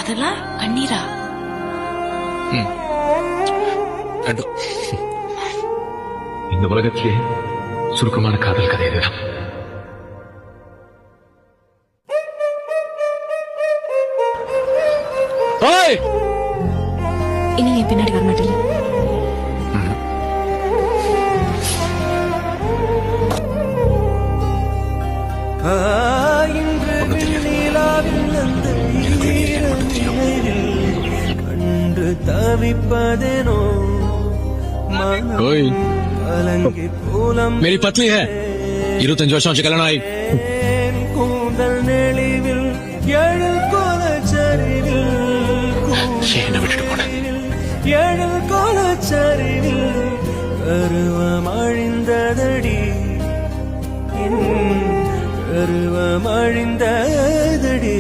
காதலா கண்ணீரா? இந்த உலகத்திலே சுருக்கமான காதல் கதை இதுதான். இனி என் பின்னாடி வர மாட்டேன். தவிப்பதேனோ मेरी पतली है 25 வருஷம் ஆச்சு கல்யாணம் ஆகி. கூந்தல் நெளிவில் எழில் கோலச்சரிவில் என்ன விட்டுட்டு போன எழில் கோலச்சரிவில் கருவம் அழிந்ததடி கருவம் அழிந்ததடி